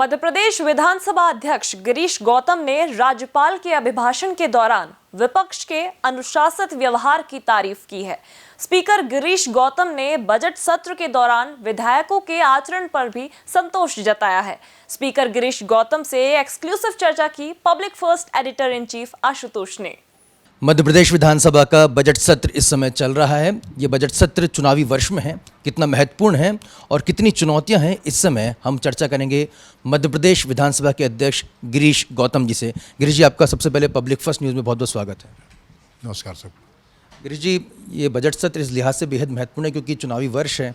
मध्य प्रदेश विधानसभा अध्यक्ष गिरीश गौतम ने राज्यपाल के अभिभाषण के दौरान विपक्ष के अनुशासित व्यवहार की तारीफ की है। स्पीकर गिरीश गौतम ने बजट सत्र के दौरान विधायकों के आचरण पर भी संतोष जताया है। स्पीकर गिरीश गौतम से एक्सक्लूसिव चर्चा की public first editor in chief Ashutosh ने। मध्य प्रदेश विधानसभा का बजट सत्र इस समय चल रहा है। ये बजट सत्र चुनावी वर्ष में है, कितना महत्वपूर्ण है और कितनी चुनौतियां हैं, इस समय हम चर्चा करेंगे मध्य प्रदेश विधानसभा के अध्यक्ष गिरीश गौतम जी से। गिरीश जी, आपका सबसे पहले पब्लिक फर्स्ट न्यूज़ में बहुत बहुत स्वागत है। नमस्कार सर। गिरीश जी, ये बजट सत्र इस लिहाज से बेहद महत्वपूर्ण है क्योंकि चुनावी वर्ष है।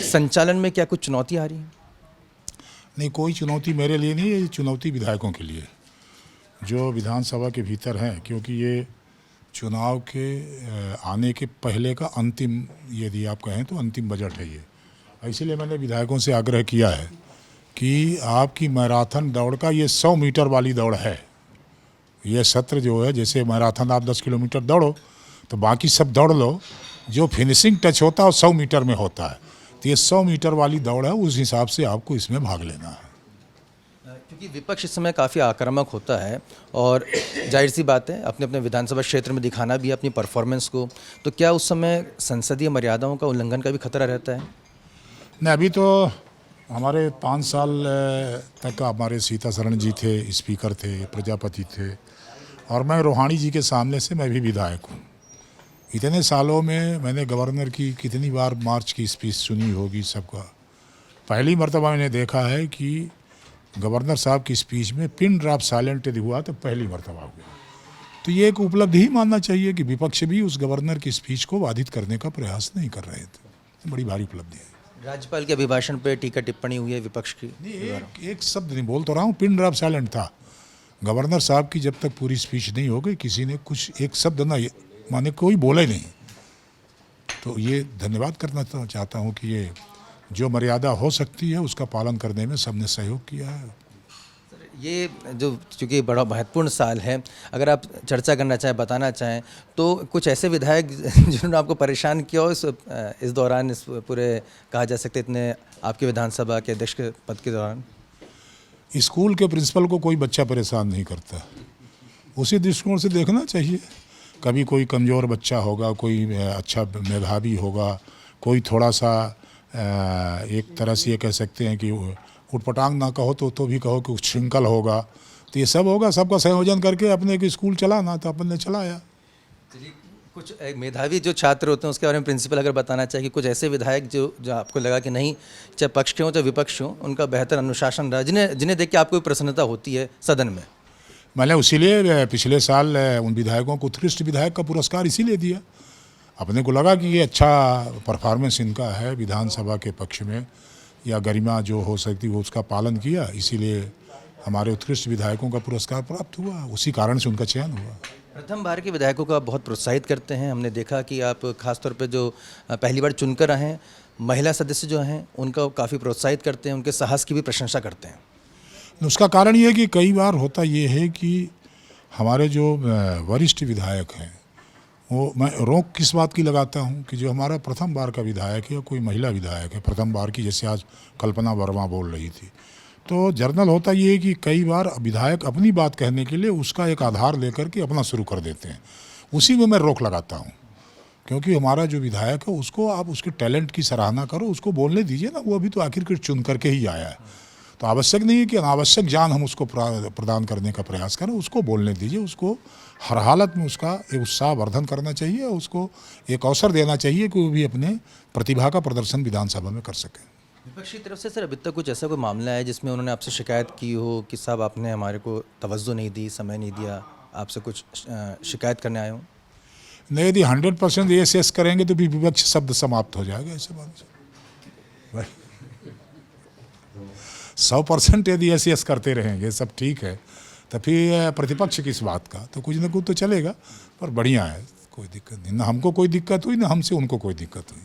संचालन में क्या कुछ चुनौतियाँ आ रही हैं? नहीं, कोई चुनौती मेरे लिए नहीं है, ये चुनौती विधायकों के लिए जो विधानसभा के भीतर हैं, क्योंकि ये चुनाव के आने के पहले का अंतिम, यदि आप कहें तो अंतिम बजट है ये। इसीलिए मैंने विधायकों से आग्रह किया है कि आपकी मैराथन दौड़ का ये 100 मीटर वाली दौड़ है। ये सत्र जो है, जैसे मैराथन आप 10 किलोमीटर दौड़ो तो बाकी सब दौड़ लो, जो फिनिशिंग टच होता है वो 100 मीटर में होता है। तो ये 100 मीटर वाली दौड़ है, उस हिसाब से आपको इसमें भाग लेना है। क्योंकि विपक्ष इस समय काफ़ी आक्रामक होता है और जाहिर सी बात है अपने अपने विधानसभा क्षेत्र में दिखाना भी है अपनी परफॉर्मेंस को, तो क्या उस समय संसदीय मर्यादाओं का उल्लंघन का भी खतरा रहता है? नहीं, अभी तो हमारे 5 साल तक हमारे सीतासरण जी थे, स्पीकर थे, प्रजापति थे, और मैं रोहाणी जी के सामने से मैं भी विधायक हूँ। इतने सालों में मैंने गवर्नर की कितनी बार मार्च की स्पीच सुनी होगी सबका। पहली मर्तबा मैंने देखा है कि गवर्नर साहब की स्पीच में पिन ड्रॉप साइलेंट यदि हुआ तो पहली मर्तबा हुआ। तो ये एक उपलब्धि ही मानना चाहिए कि विपक्ष भी उस गवर्नर की स्पीच को बाधित करने का प्रयास नहीं कर रहे थे। तो बड़ी भारी उपलब्धि है। राज्यपाल के अभिभाषण पर टीका टिप्पणी हुई है विपक्ष की? नहीं, एक शब्द नहीं बोल तो रहा हूँ, पिन ड्रॉप साइलेंट था। गवर्नर साहब की जब तक पूरी स्पीच नहीं हो गई, किसी ने कुछ एक शब्द ना माने कोई बोला ही नहीं। तो ये धन्यवाद करना चाहता हूँ कि ये जो मर्यादा हो सकती है उसका पालन करने में सबने सहयोग किया है। ये जो चूँकि बड़ा महत्वपूर्ण साल है, अगर आप चर्चा करना चाहें, बताना चाहें, तो कुछ ऐसे विधायक जिन्होंने आपको परेशान किया हो इस दौरान, इस पूरे कहा जा सकते इतने आपके विधानसभा के अध्यक्ष के पद के दौरान? स्कूल के प्रिंसिपल को कोई बच्चा परेशान नहीं करता, उसी दृष्टिकोण से देखना चाहिए। कभी कोई कमज़ोर बच्चा होगा, कोई अच्छा मेधावी होगा, कोई थोड़ा सा एक तरह से ये कह सकते हैं कि उटपटांग ना कहो तो भी कहो कि श्रृंखल होगा। तो ये सब होगा, सबका संयोजन करके अपने एक स्कूल चलाना, तो अपन ने चलाया। चलिए, कुछ मेधावी जो छात्र होते हैं उसके बारे में प्रिंसिपल अगर बताना चाहिए, कुछ ऐसे विधायक जो आपको लगा कि नहीं, चाहे पक्ष के हों चाहे विपक्ष हों, उनका बेहतर अनुशासन रहा, जिन्हें देख के आपको प्रसन्नता होती है सदन में? मैंने उसीलिए पिछले साल उन विधायकों को उत्कृष्ट विधायक का पुरस्कार इसीलिए दिया। अपने को लगा कि ये अच्छा परफॉर्मेंस इनका है विधानसभा के पक्ष में, या गरिमा जो हो सकती वो उसका पालन किया, इसीलिए हमारे उत्कृष्ट विधायकों का पुरस्कार प्राप्त हुआ। उसी कारण से उनका चयन हुआ। प्रथम बार के विधायकों को आप बहुत प्रोत्साहित करते हैं। हमने देखा कि आप खासतौर पे जो पहली बार चुनकर आए हैं, महिला सदस्य जो हैं उनको काफ़ी प्रोत्साहित करते हैं, उनके साहस की भी प्रशंसा करते हैं। उसका कारण ये है कि कई बार होता ये है कि हमारे जो वरिष्ठ विधायक हैं, वो मैं रोक किस बात की लगाता हूँ कि जो हमारा प्रथम बार का विधायक है, कोई महिला विधायक है प्रथम बार की, जैसे आज कल्पना वर्मा बोल रही थी, तो जर्नल होता ये है कि कई बार विधायक अपनी बात कहने के लिए उसका एक आधार लेकर के अपना शुरू कर देते हैं। उसी में मैं रोक लगाता हूँ, क्योंकि हमारा जो विधायक है उसको आप उसके टैलेंट की सराहना करो, उसको बोलने दीजिए ना। वो अभी तो आखिरकार चुन करके ही आया है, तो आवश्यक नहीं है कि अनावश्यक ज्ञान हम उसको प्रदान करने का प्रयास करें। उसको बोलने दीजिए, उसको हर हालत में उसका एक उत्साह वर्धन करना चाहिए, उसको एक अवसर देना चाहिए कि वो भी अपने प्रतिभा का प्रदर्शन विधानसभा में कर सके। विपक्ष की तरफ से सर अभी तक कुछ ऐसा कोई मामला है जिसमें उन्होंने आपसे शिकायत की हो कि साहब आपने हमारे को तवज्जो नहीं दी, समय नहीं दिया, आपसे कुछ शिकायत करने आए हो? नहीं, यदि 100% yes करेंगे तो भी विपक्ष शब्द समाप्त हो जाएगा। ऐसे बात से 100% यदि yes करते रहेंगे सब ठीक है, तो फिर प्रतिपक्ष किस बात का, तो कुछ ना कुछ तो चलेगा। पर बढ़िया है, कोई दिक्कत नहीं, ना हमको कोई दिक्कत हुई ना हमसे उनको कोई दिक्कत हुई।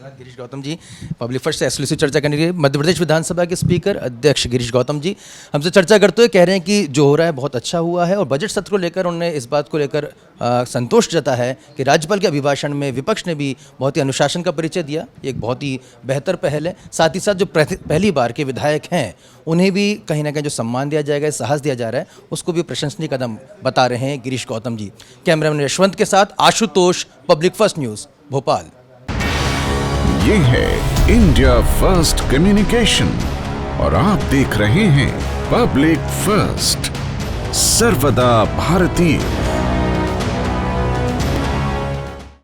गिरीश गौतम जी, पब्लिक फर्स्ट से एक्सक्लूसिव चर्चा करने के लिए मध्य प्रदेश विधानसभा के स्पीकर अध्यक्ष गिरीश गौतम जी हमसे चर्चा करते हुए कह रहे हैं कि जो हो रहा है बहुत अच्छा हुआ है, और बजट सत्र को लेकर उन्होंने इस बात को लेकर संतोष जताया है कि राज्यपाल के अभिभाषण में विपक्ष ने भी बहुत ही अनुशासन का परिचय दिया। ये एक बहुत ही बेहतर पहल है। साथ ही साथ जो पहली बार के विधायक हैं उन्हें भी कहीं ना कहीं जो सम्मान दिया जाएगा, साहस दिया जा रहा है, उसको भी प्रशंसनीय कदम बता रहे हैं गिरीश गौतम जी। कैमरामैन यशवंत के साथ Ashutosh, public first news, Bhopal. ये है इंडिया फर्स्ट कम्युनिकेशन और आप देख रहे हैं पब्लिक फर्स्ट, सर्वदा भारतीय।